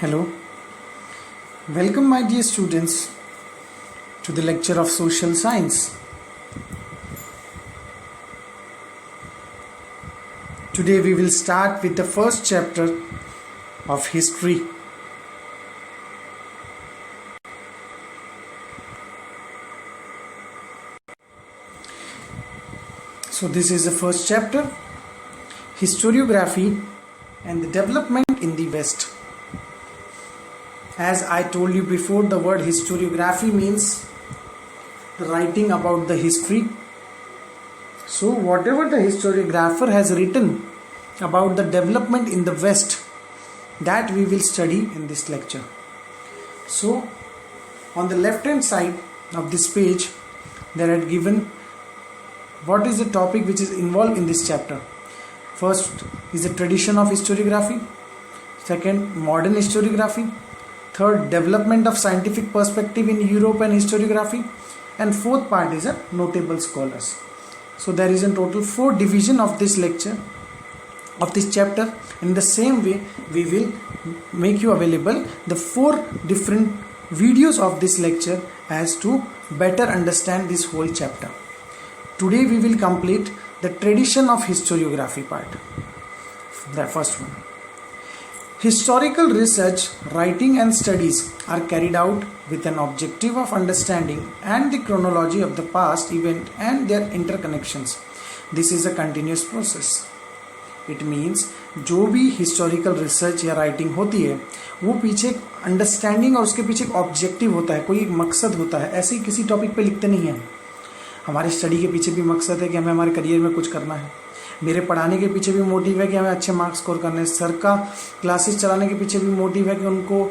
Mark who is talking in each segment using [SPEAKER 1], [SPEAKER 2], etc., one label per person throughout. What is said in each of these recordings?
[SPEAKER 1] Hello, welcome my dear students to the lecture of social science. Today we will start with the first chapter of history. So this is the first chapter, historiography and the development in the West. As I told you before, the word historiography means the writing about the history. So whatever the historiographer has written about the development in the West, that we will study in this lecture. So on the left hand side of this page, they had given what is the topic which is involved in this chapter. First is the tradition of historiography. Second, modern historiography. Third, development of scientific perspective in Europe and historiography. And fourth part is a notable scholars. So there is in total 4 division of this lecture, of this chapter. In the same way, we will make you available the 4 different videos of this lecture as to better understand this whole chapter. Today we will complete the tradition of historiography part. The first one. Historical research, writing and studies are carried out with an objective of understanding and the chronology of the past event and their interconnections. This is a continuous process. It means जो भी historical research या writing होती है वो पीछे एक understanding और उसके पीछे एक ऑब्जेक्टिव होता है, कोई एक मकसद होता है. ऐसे ही किसी टॉपिक पे लिखते नहीं हैं. हमारे स्टडी के पीछे भी मकसद है कि हमें हमारे करियर में कुछ करना है. मेरे पढ़ाने के पीछे भी मोटिव है कि हमें अच्छे मार्क्स स्कोर करने हैं. सर का क्लासेस चलाने के पीछे भी मोटिव है कि उनको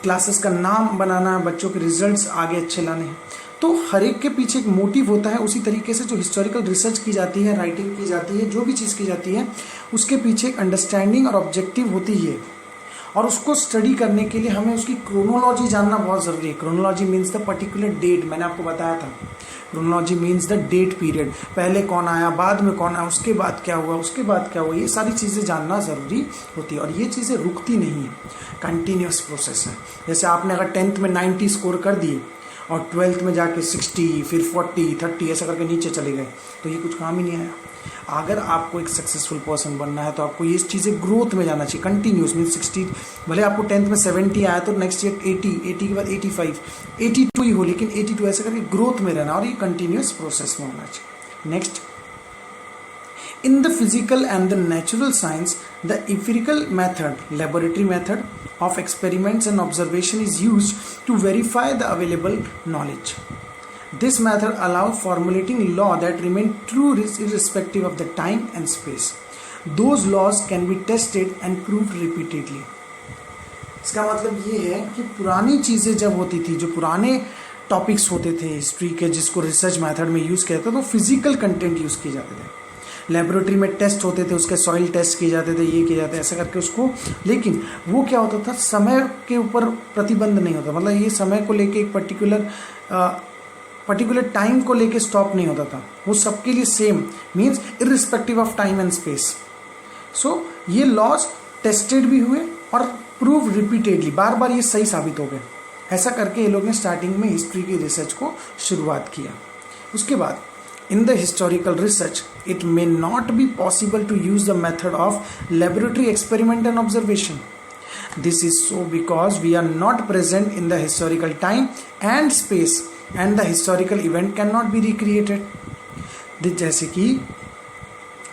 [SPEAKER 1] क्लासेस का नाम बनाना है, बच्चों के रिजल्ट्स आगे अच्छे लाने हैं. तो हर एक के पीछे एक मोटिव होता है. उसी तरीके से जो हिस्टोरिकल रिसर्च की जाती है, राइटिंग की जाती है, जो भी चीज़ की जाती है उसके पीछे एक अंडरस्टैंडिंग और ऑब्जेक्टिव होती है. और उसको स्टडी करने के लिए हमें उसकी क्रोनोलॉजी जानना बहुत ज़रूरी है. Chronology means the particular date. मैंने आपको बताया था, chronology means the date period. पहले कौन आया, बाद में कौन आया, उसके बाद क्या हुआ, उसके बाद क्या हुआ, ये सारी चीज़ें जानना ज़रूरी होती है. और ये चीज़ें रुकती नहीं है, कंटिन्यूस प्रोसेस है. जैसे आपने अगर 10th में 90 स्कोर कर दिए और 12th में जाके 60, फिर 40, 30 ऐसा करके नीचे चले गए तो ये कुछ काम ही नहीं आया. अगर आपको एक सक्सेसफुल पर्सन बनना है तो आपको ये चीज़ें ग्रोथ में जाना चाहिए. कंटिन्यूस मीन्स 60, भले आपको 10th में 70 आया तो नेक्स्ट ईयर 80 के बाद 85, 82 ही हो, लेकिन 82 ऐसा करके ग्रोथ में रहना और ये कंटिन्यूस प्रोसेस में होना चाहिए. Next, in the physical and the natural science, the empirical method, laboratory method of experiments and observation is used to verify the available knowledge. This method allows formulating law that remain true irrespective of the time and space. Those laws can be tested and proved repeatedly. इसका मतलब ये है कि पुरानी चीज़ें जब होती थी, जो पुराने टॉपिक्स होते थे हिस्ट्री के, जिसको रिसर्च मेथड में यूज़ किया था, तो फिजिकल कंटेंट यूज़ किए जाते थे. लेबोरेटरी में टेस्ट होते थे, उसके सॉइल टेस्ट किए जाते थे, ये किए जाते ऐसा करके उसको. लेकिन वो क्या होता था, समय के ऊपर प्रतिबंध नहीं होता. मतलब ये समय को लेके एक पर्टिकुलर टाइम को लेके स्टॉप नहीं होता था. वो सबके लिए same, means irrespective of time and space. So ये लॉज टेस्टेड भी हुए और प्रूव रिपीटेडली, बार बार ये सही साबित हो गए. ऐसा करके ये लोग ने स्टार्टिंग में हिस्ट्री की रिसर्च को शुरुआत किया. उसके बाद in the historical research, it may not be possible to use the method of laboratory experiment and observation. This is so because we are not present in the historical time and space, and the historical event cannot be recreated. जैसे कि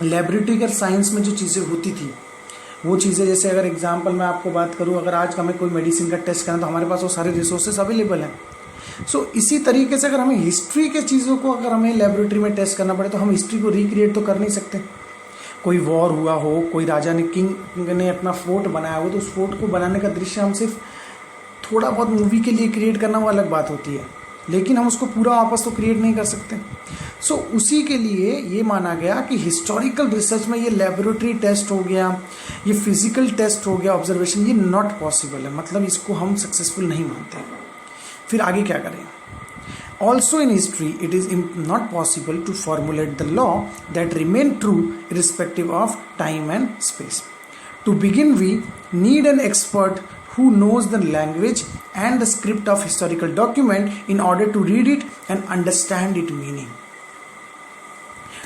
[SPEAKER 1] laboratory का science में जो चीज़ें होती थी वो चीज़ें, जैसे अगर एग्जांपल मैं आपको बात करूँ, अगर आज हमें कोई मेडिसिन का टेस्ट करना तो हमारे पास वो सारे रिसोर्सेज अवेलेबल हैं. सो इसी तरीके से अगर हमें हिस्ट्री के चीज़ों को अगर हमें लेबोरेटरी में टेस्ट करना पड़े तो हम हिस्ट्री को रिक्रिएट तो कर नहीं सकते. कोई वॉर हुआ हो, कोई राजा ने, किंग ने अपना फोर्ट बनाया हो, तो उस फोर्ट को बनाने का दृश्य हम सिर्फ थोड़ा बहुत मूवी के लिए क्रिएट करना वो अलग बात होती है, लेकिन हम उसको पूरा वापस तो क्रिएट नहीं कर सकते. सो उसी के लिए ये माना गया कि हिस्टोरिकल रिसर्च में ये लेबोरेटरी टेस्ट हो गया, ये फिजिकल टेस्ट हो गया, ऑब्जर्वेशन, ये नॉट पॉसिबल है. मतलब इसको हम सक्सेसफुल नहीं मानते. फिर आगे क्या करें. Also in history, it is not possible to formulate the law that remain true irrespective of time and space. To begin, we need an expert who knows the language and the script of historical document in order to read it and understand its meaning.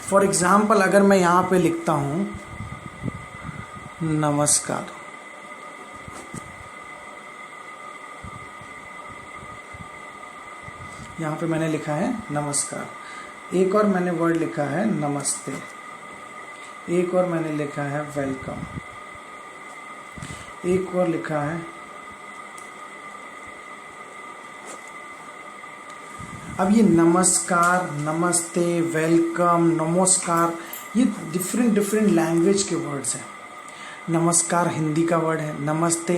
[SPEAKER 1] For example, अगर मैं यहाँ पे लिखता हूँ नमस्कार, यहाँ पे मैंने लिखा है नमस्कार, एक और मैंने वर्ड लिखा है नमस्ते, एक और मैंने लिखा है वेलकम, एक और लिखा है। अब ये नमस्कार, नमस्ते, वेलकम, नमस्कार, ये डिफरेंट लैंग्वेज के वर्ड्स हैं। नमस्कार हिंदी का वर्ड है, नमस्ते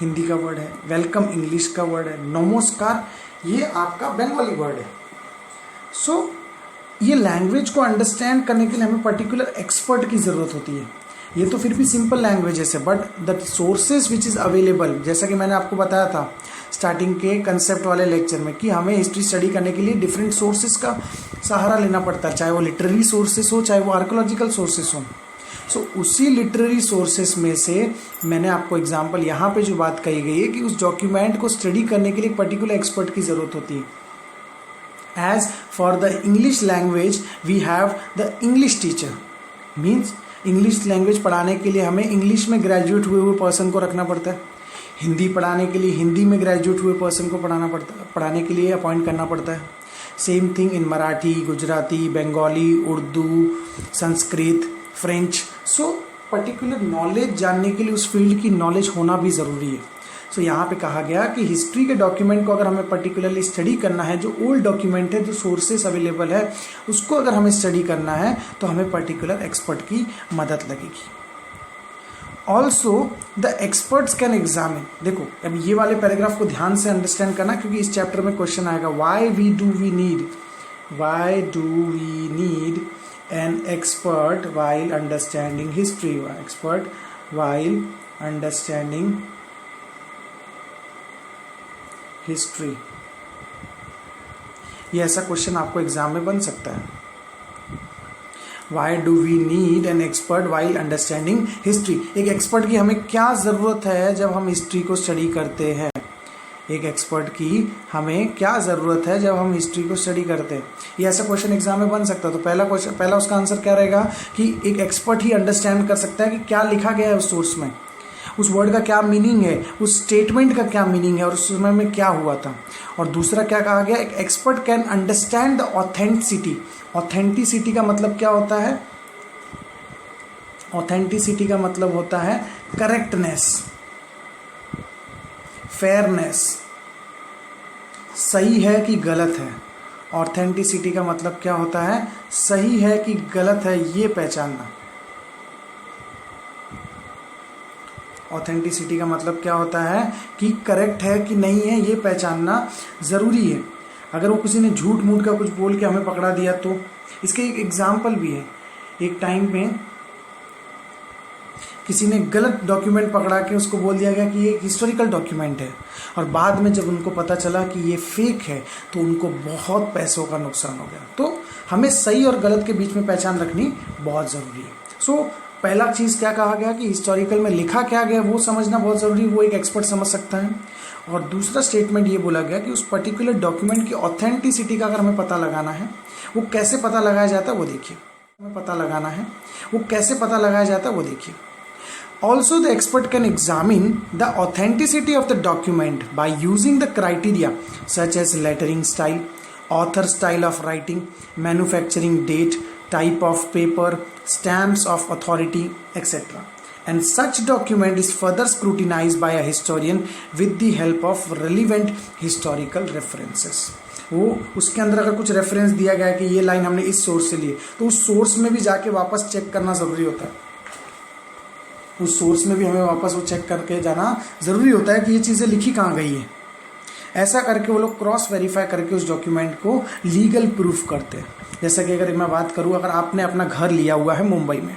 [SPEAKER 1] हिंदी का वर्ड है, वेलकम इंग्लिश का वर्ड है, नमस्कार ये आपका बंगाली वर्ड है। सो ये लैंग्वेज को अंडरस्टैंड करने के लिए हमें पर्टिकुलर एक्सपर्ट की ज़रूरत होती है। ये तो फिर भी सिंपल लैंग्वेजेस है, but the sources which is available, जैसा कि मैंने आपको बताया था स्टार्टिंग के कंसेप्ट वाले लेक्चर में कि हमें हिस्ट्री स्टडी करने के लिए डिफरेंट सोर्सेज का सहारा लेना पड़ता है, चाहे वो लिटरेरी सोर्सेज हो, चाहे वो आर्कोलॉजिकल सोर्सेज हो। सो उसी लिटरेरी सोर्सेस में से मैंने आपको एग्जांपल यहाँ पे जो बात कही गई है कि उस डॉक्यूमेंट को स्टडी करने के लिए एक पर्टिकुलर एक्सपर्ट की ज़रूरत होती है। As for the English language we have the English teacher, means English language पढ़ाने के लिए हमें इंग्लिश में ग्रेजुएट हुए पर्सन को रखना पड़ता है। हिंदी पढ़ाने के लिए हिंदी में ग्रेजुएट हुए पर्सन को पढ़ाने के लिए अपॉइंट करना पड़ता है। Same thing in Marathi, Gujarati, Bengali, Urdu, Sanskrit, French. So particular knowledge जानने के लिए उस फील्ड की नॉलेज होना भी ज़रूरी है। सो यहाँ पे कहा गया कि हिस्ट्री के डॉक्यूमेंट को अगर हमें पर्टिकुलरली स्टडी करना है, जो ओल्ड डॉक्यूमेंट है, जो सोर्सेस अवेलेबल है, उसको अगर हमें स्टडी करना है तो हमें पर्टिकुलर एक्सपर्ट की मदद लगेगी। Also the experts can examine, देखो अब ये वाले पैराग्राफ को ध्यान से अंडरस्टैंड करना क्योंकि इस चैप्टर में क्वेश्चन आएगा, why do we need an expert while understanding history, expert while understanding history। ये ऐसा क्वेश्चन आपको एग्जाम में बन सकता है। Why do we need an expert while understanding history? एक एक्सपर्ट की हमें क्या ज़रूरत है जब हम हिस्ट्री को स्टडी करते हैं? एक एक्सपर्ट की हमें क्या ज़रूरत है जब हम हिस्ट्री को स्टडी करते हैं? ये ऐसा क्वेश्चन एग्जाम में बन सकता है। तो पहला उसका आंसर क्या रहेगा कि एक एक्सपर्ट ही अंडरस्टैंड कर सकता है कि क्या लिखा गया है उस सोर्स में, उस वर्ड का क्या मीनिंग है, उस स्टेटमेंट का क्या मीनिंग है और उस समय में क्या हुआ था। और दूसरा क्या कहा गया, एक expert can understand the authenticity. Authenticity का मतलब क्या होता है? ऑथेंटिसिटी का मतलब होता है करेक्टनेस, फेयरनेस, सही है कि गलत है। ऑथेंटिसिटी का मतलब क्या होता है? सही है कि गलत है ये पहचानना। ऑथेंटिसिटी का मतलब क्या होता है कि करेक्ट है कि नहीं है ये पहचानना ज़रूरी है। अगर वो किसी ने झूठ मूठ का कुछ बोल के हमें पकड़ा दिया तो इसके एक एग्जाम्पल भी है। एक टाइम पे किसी ने गलत डॉक्यूमेंट पकड़ा के उसको बोल दिया गया कि ये हिस्टोरिकल डॉक्यूमेंट है, और बाद में जब उनको पता चला कि ये फेक है तो उनको बहुत पैसों का नुकसान हो गया। तो हमें सही और गलत के बीच में पहचान रखनी बहुत ज़रूरी है। सो पहला चीज़ क्या कहा गया कि हिस्टोरिकल में लिखा क्या गया वो समझना बहुत ज़रूरी है, वो एक एक्सपर्ट समझ सकता है। और दूसरा स्टेटमेंट ये बोला गया कि उस पर्टिकुलर डॉक्यूमेंट की ऑथेंटिसिटी का अगर हमें पता लगाना है, वो कैसे पता लगाया जाता है वो देखिए। हमें पता लगाना है वो कैसे पता लगाया जाता है वो देखिए। Also, the expert can examine the authenticity of the document by using the criteria such as lettering style, author style of writing, manufacturing date, type of paper, stamps of authority, etc. And such document is further scrutinized by a historian with the help of relevant historical references. वो उसके अंदर अगर कुछ reference दिया गया है कि ये लाइन हमने इस सोर्स से ली, तो उस सोर्स में भी जाके वापस चेक करना ज़रूरी होता है। उस सोर्स में भी हमें वापस वो चेक करके जाना ज़रूरी होता है कि ये चीज़ें लिखी कहाँ गई है। ऐसा करके वो लोग क्रॉस वेरीफाई करके उस डॉक्यूमेंट को लीगल प्रूफ करते हैं। जैसा कि अगर मैं बात करूँ, अगर आपने अपना घर लिया हुआ है मुंबई में,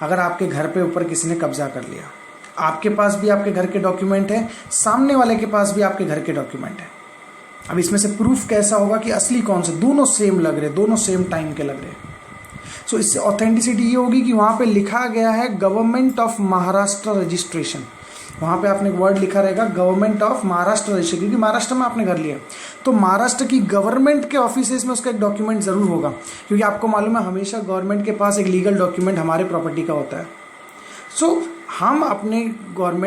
[SPEAKER 1] अगर आपके घर पे ऊपर किसी ने कब्जा कर लिया, आपके पास भी आपके घर के डॉक्यूमेंट है, सामने वाले के पास भी आपके घर के डॉक्यूमेंट है। अब इसमें से प्रूफ कैसा होगा कि असली कौन से? दोनों सेम लग रहे, दोनों सेम टाइम के लग रहे। सो इससे ऑथेंटिसिटी ये होगी कि वहाँ पे लिखा गया है गवर्नमेंट ऑफ महाराष्ट्र रजिस्ट्रेशन, वहाँ पे आपने वर्ड लिखा रहेगा गवर्नमेंट ऑफ महाराष्ट्र रजिस्टर, क्योंकि महाराष्ट्र में आपने घर लिया तो महाराष्ट्र की गवर्नमेंट के ऑफिसेज में उसका एक डॉक्यूमेंट ज़रूर होगा, क्योंकि आपको मालूम है हमेशा गवर्नमेंट के पास एक लीगल डॉक्यूमेंट हमारे प्रॉपर्टी का होता है। सो हम अपने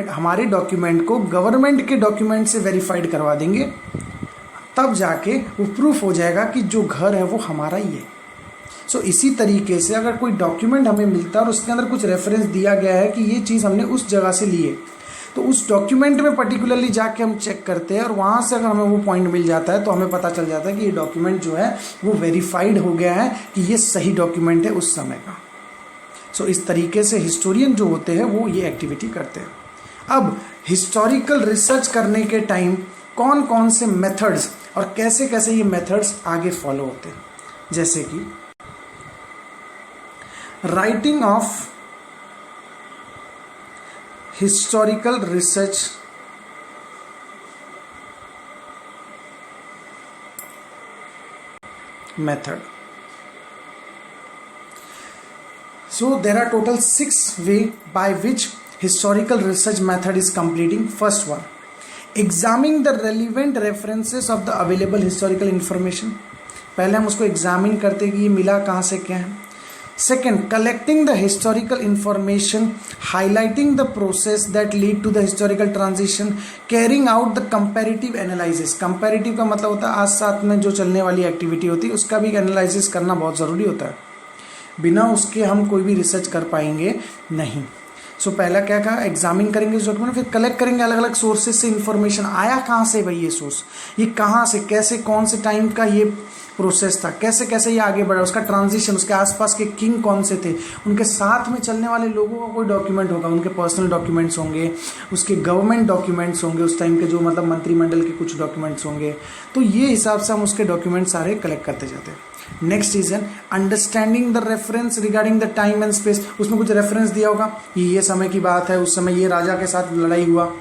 [SPEAKER 1] हमारे डॉक्यूमेंट को गवर्नमेंट के डॉक्यूमेंट से वेरीफाइड करवा देंगे, तब जाके वो प्रूफ हो जाएगा कि जो घर है वो हमारा ही है। सो इसी तरीके से अगर कोई डॉक्यूमेंट हमें मिलता है और उसके अंदर कुछ रेफरेंस दिया गया है कि ये चीज़ हमने उस जगह से ली है, तो उस डॉक्यूमेंट में पर्टिकुलरली जाके हम चेक करते हैं और वहाँ से अगर हमें वो पॉइंट मिल जाता है तो हमें पता चल जाता है कि ये डॉक्यूमेंट जो है वो वेरीफाइड हो गया है कि ये सही डॉक्यूमेंट है उस समय का। सो इस तरीके से हिस्टोरियन जो होते हैं वो ये एक्टिविटी करते हैं। अब हिस्टोरिकल रिसर्च करने के टाइम कौन कौन से मेथड्स और कैसे कैसे ये मेथड्स आगे फॉलो होते हैं, जैसे कि writing of historical research method. So there are total 6 ways by which historical research method is completing. First one, examining the relevant references of the available historical information. पहले हम उसको एग्जामिन करते कि ये मिला कहाँ से क्या है। Second, collecting the historical information, highlighting the process that lead to the historical transition, carrying out the comparative analysis. Comparative का मतलब होता है आज साथ में जो चलने वाली एक्टिविटी होती है उसका भी एनालिसिस करना बहुत ज़रूरी होता है, बिना उसके हम कोई भी रिसर्च कर पाएंगे नहीं। सो पहला क्या कहा, एग्जामिन करेंगे उस डॉक्यूमेंट, फिर कलेक्ट करेंगे अलग अलग सोर्सेज से इन्फॉर्मेशन, आया कहाँ से भाई ये सोर्स, ये कहाँ से कैसे कौन से टाइम का ये प्रोसेस था, कैसे कैसे ये आगे बढ़ा, उसका ट्रांजिशन, उसके आसपास के किंग कौन से थे, उनके साथ में चलने वाले लोगों का कोई डॉक्यूमेंट होगा, उनके पर्सनल डॉक्यूमेंट्स होंगे, उसके गवर्नमेंट डॉक्यूमेंट्स होंगे, उस टाइम के जो मतलब मंत्रिमंडल के कुछ डॉक्यूमेंट्स होंगे। तो ये हिसाब से हम उसके डॉक्यूमेंट सारे कलेक्ट करते जाते हैं। Next is an understanding the reference regarding the time and space. उसमें कुछ रेफरेंस दिया होगा, ये समय की बात है, उस समय ये राजा के साथ लड़ाई हुआ,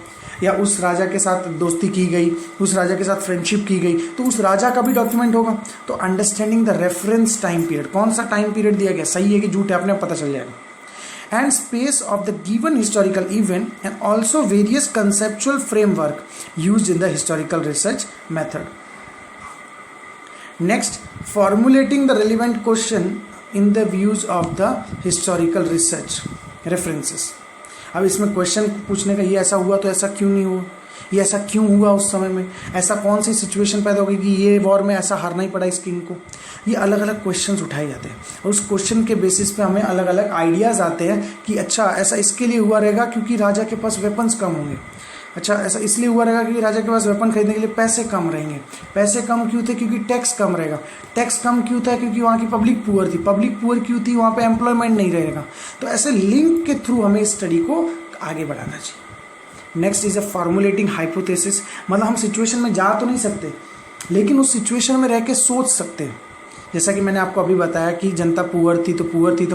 [SPEAKER 1] या उस राजा के साथ दोस्ती की गई, उस राजा के साथ फ्रेंडशिप की गई, तो उस राजा का भी डॉक्यूमेंट होगा। तो understanding the reference time period, कौन सा टाइम पीरियड दिया गया, सही है कि झूठ है, अपने पता चल जाएगा। And space of the given historical event and also various conceptual framework used in the historical research method. Next, formulating the relevant question in the views of the historical research references. अब इसमें question पूछने का, ये ऐसा हुआ तो ऐसा क्यों नहीं हुआ, ये ऐसा क्यों हुआ उस समय में, ऐसा कौन सी सिचुएशन पैदा हो गई कि ये वॉर में ऐसा हारना ही पड़ा इस किंग को। ये अलग अलग क्वेश्चंस उठाए जाते हैं और उस क्वेश्चन के बेसिस पे हमें अलग अलग आइडियाज़ आते हैं कि अच्छा ऐसा इसके लिए हुआ रहेगा क्योंकि राजा के पास वेपन्स कम होंगे, अच्छा ऐसा इसलिए हुआ रहेगा क्योंकि राजा के पास वेपन खरीदने के लिए पैसे कम रहेंगे, पैसे कम क्यों थे क्योंकि टैक्स कम रहेगा, टैक्स कम क्यों था क्योंकि वहाँ की पब्लिक पुअर थी, पब्लिक पुअर क्यों थी वहाँ पे एम्प्लॉयमेंट नहीं रहेगा। तो ऐसे लिंक के थ्रू हमें स्टडी को आगे बढ़ाना चाहिए। Next is a formulating hypothesis, मतलब हम सिचुएशन में जा तो नहीं सकते लेकिन उस सिचुएशन में रह के सोच सकते हैं। जैसा कि मैंने आपको अभी बताया कि जनता पुअर थी तो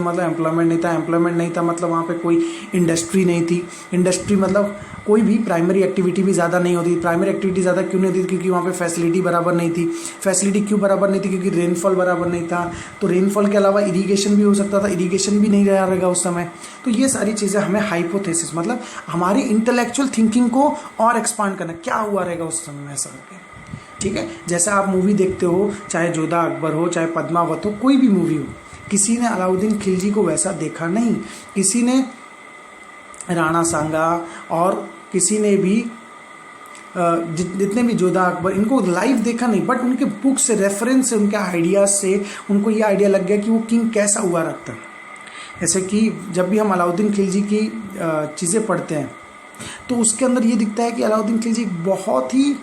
[SPEAKER 1] मतलब एम्प्लॉयमेंट नहीं था, एम्प्लॉयमेंट नहीं था मतलब वहाँ पे कोई इंडस्ट्री नहीं थी, इंडस्ट्री मतलब कोई भी प्राइमरी एक्टिविटी भी ज़्यादा नहीं होती। प्राइमरी एक्टिविटी ज़्यादा क्यों नहीं होती, क्योंकि वहाँ पे फैसिलिटी बराबर नहीं थी। फैसिलिटी क्यों बराबर नहीं थी, क्योंकि रेनफॉल बराबर नहीं था। तो रेनफॉल के अलावा इरीगेशन भी हो सकता था, इरीगेशन भी नहीं रहेगा उस समय। तो ये सारी चीज़ें हमें हाइपोथेसिस मतलब हमारी इंटेलेक्चुअल थिंकिंग को और एक्सपांड करना, क्या हुआ रहेगा उस समय में ऐसा करके, ठीक है। जैसे आप मूवी देखते हो, चाहे जोधा अकबर हो, चाहे पद्मावत हो, कोई भी मूवी हो, किसी ने अलाउद्दीन खिलजी को वैसा देखा नहीं, किसी ने राणा सांगा और किसी ने भी जितने भी जोधा अकबर इनको लाइव देखा नहीं, बट उनके बुक से रेफरेंस से उनके आइडियाज़ से उनको ये आइडिया लग गया कि वो किंग कैसा हुआ रखता। जैसे कि जब भी हम अलाउद्दीन खिलजी की चीज़ें पढ़ते हैं तो उसके अंदर ये दिखता है कि अलाउद्दीन खिलजी बहुत ही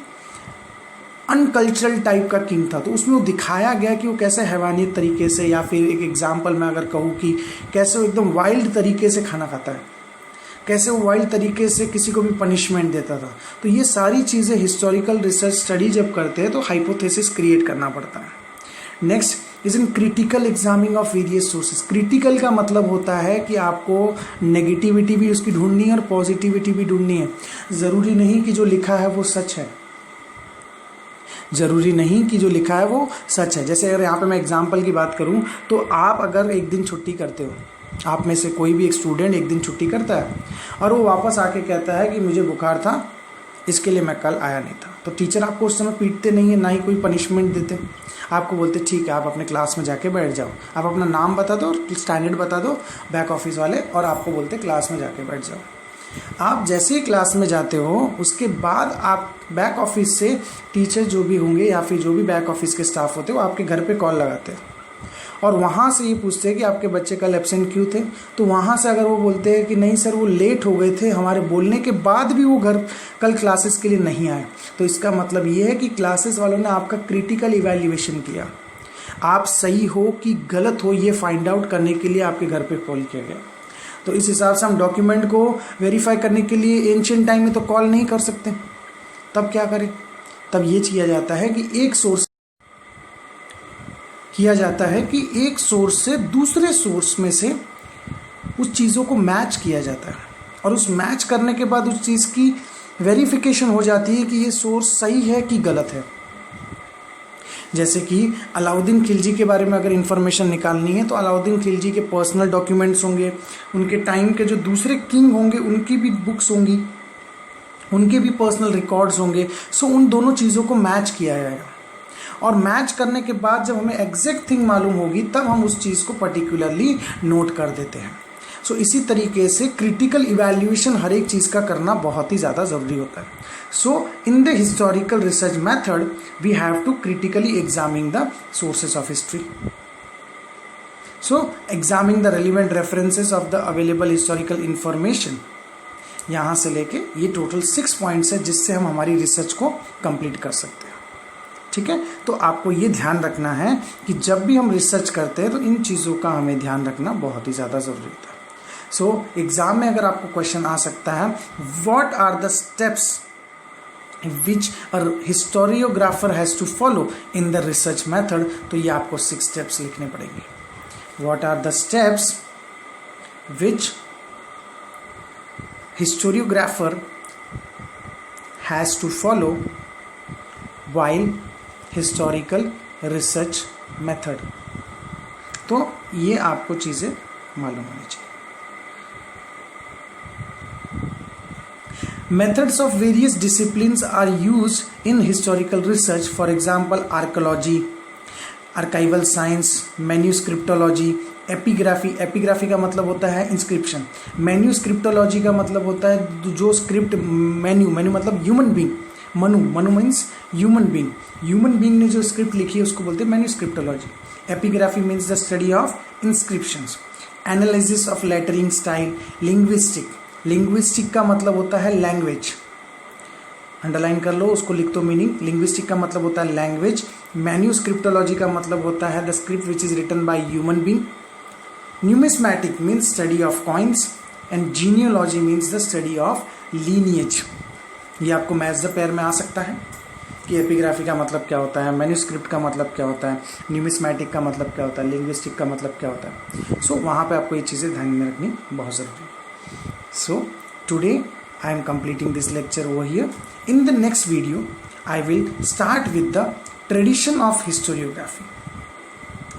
[SPEAKER 1] अनकल्चरल टाइप का किंग था। तो उसमें वो दिखाया गया कि वो कैसे हैवानियत तरीके से, या फिर एक एग्जाम्पल मैं अगर कहूँ कि कैसे वो एकदम वाइल्ड तरीके से खाना खाता है, कैसे वो वाइल्ड तरीके से किसी को भी पनिशमेंट देता था। तो ये सारी चीज़ें हिस्टोरिकल रिसर्च स्टडी जब करते हैं तो हाइपोथेसिस क्रिएट करना पड़ता है। Next is in critical examining of various sources. Critical का मतलब होता है कि आपको नेगेटिविटी भी उसकी ढूंढनी है और पॉजिटिविटी भी ढूंढनी है। ज़रूरी नहीं कि जो लिखा है वो सच है, ज़रूरी नहीं कि जो लिखा है वो सच है। जैसे अगर यहाँ पे मैं एग्जाम्पल की बात करूँ तो आप अगर एक दिन छुट्टी करते हो आप में से कोई भी एक स्टूडेंट एक दिन छुट्टी करता है और वो वापस आके कहता है कि मुझे बुखार था, इसके लिए मैं कल आया नहीं था, तो टीचर आपको उस समय पीटते नहीं है, ना ही कोई पनिशमेंट देते, आपको बोलते ठीक है आप अपने क्लास में जाके बैठ जाओ, आप अपना नाम बता दो और स्टैंडर्ड बता दो बैक ऑफिस वाले, और आपको बोलते क्लास में जाके बैठ जाओ। आप जैसे ही क्लास में जाते हो उसके बाद आप बैक ऑफिस से टीचर जो भी होंगे या फिर जो भी बैक ऑफिस के स्टाफ होते हैं वो आपके घर पे कॉल लगाते हैं और वहाँ से ये पूछते हैं कि आपके बच्चे कल एब्सेंट क्यों थे। तो वहाँ से अगर वो बोलते हैं कि नहीं सर वो लेट हो गए थे, हमारे बोलने के बाद भी वो घर कल क्लासेस के लिए नहीं आए, तो इसका मतलब ये है कि क्लासेस वालों ने आपका क्रिटिकल इवैल्यूएशन किया, आप सही हो कि गलत हो ये फाइंड आउट करने के लिए आपके घर पे कॉल किया गया। तो इस हिसाब से हम डॉक्यूमेंट को वेरीफाई करने के लिए एंशिएंट टाइम में तो कॉल नहीं कर सकते, तब क्या करें? तब ये किया जाता है कि एक सोर्स से दूसरे सोर्स में से उस चीज़ों को मैच किया जाता है और उस मैच करने के बाद उस चीज़ की वेरिफिकेशन हो जाती है कि ये सोर्स सही है कि गलत है। जैसे कि अलाउद्दीन खिलजी के बारे में अगर इन्फॉर्मेशन निकालनी है तो अलाउद्दीन खिलजी के पर्सनल डॉक्यूमेंट्स होंगे, उनके टाइम के जो दूसरे किंग होंगे उनकी भी बुक्स होंगी, उनके भी पर्सनल रिकॉर्ड्स होंगे। सो उन दोनों चीज़ों को मैच किया जाएगा और मैच करने के बाद जब हमें एग्जैक्ट थिंग मालूम होगी तब हम उस चीज़ को पर्टिकुलरली नोट कर देते हैं। सो इसी तरीके से क्रिटिकल इवैल्यूएशन हर एक चीज़ का करना बहुत ही ज़्यादा ज़रूरी होता है। So in the historical research method we have to critically examine the sources of history. So examine the relevant references of the available historical information. यहाँ से लेके ये टोटल 6 पॉइंट्स है जिससे हम हमारी रिसर्च को कंप्लीट कर सकते हैं। ठीक है, तो आपको ये ध्यान रखना है कि जब भी हम रिसर्च करते हैं तो इन चीज़ों का हमें ध्यान रखना बहुत ही ज़्यादा ज़रूरी होता है। सो एग्जाम में अगर आपको क्वेश्चन आ सकता है what are the steps which a historiographer has to follow in the research method, तो ये आपको 6 स्टेप्स लिखने पड़ेंगे। What are the steps which historiographer has to follow while historical research method, तो ये आपको चीज़ें मालूम होनी चाहिए। Methods of various disciplines are used in historical research, for example archaeology, archival science, manuscriptology, epigraphy. Epigraphy का मतलब होता है इंस्क्रिप्शन, मैन्यूस्क्रिप्टोलॉजी का मतलब होता है जो स्क्रिप्ट, मैन्यू मतलब ह्यूमन बींग, मनु मीन्स ह्यूमन बींग ने जो स्क्रिप्ट लिखी है उसको बोलते हैं manuscriptology. Epigraphy means the study of inscriptions. Analysis of lettering style, linguistic का मतलब होता है लैंग्वेज, अंडरलाइन कर लो उसको, लिख दो मीनिंग। लिंग्विस्टिक का मतलब होता है लैंग्वेज। मैन्यूस्क्रिप्टोलॉजी का मतलब होता है the script which is written by human being. Numismatic means study of coins and genealogy means the study of lineage. ये आपको मैच द पेयर में आ सकता है कि एपिग्राफी का मतलब क्या होता है, मैन्यूस्क्रिप्ट का मतलब क्या होता है, न्यूमिस्मैटिक का मतलब क्या होता है, लिंग्विस्टिक का मतलब क्या होता है। सो वहाँ पे आपको ये चीज़ें ध्यान में रखनी बहुत ज़रूरी है। So today I am completing this lecture over here. In the next video I will start with the tradition of historiography,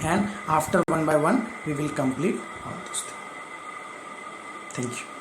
[SPEAKER 1] and after one by one we will complete all those things. Thank you.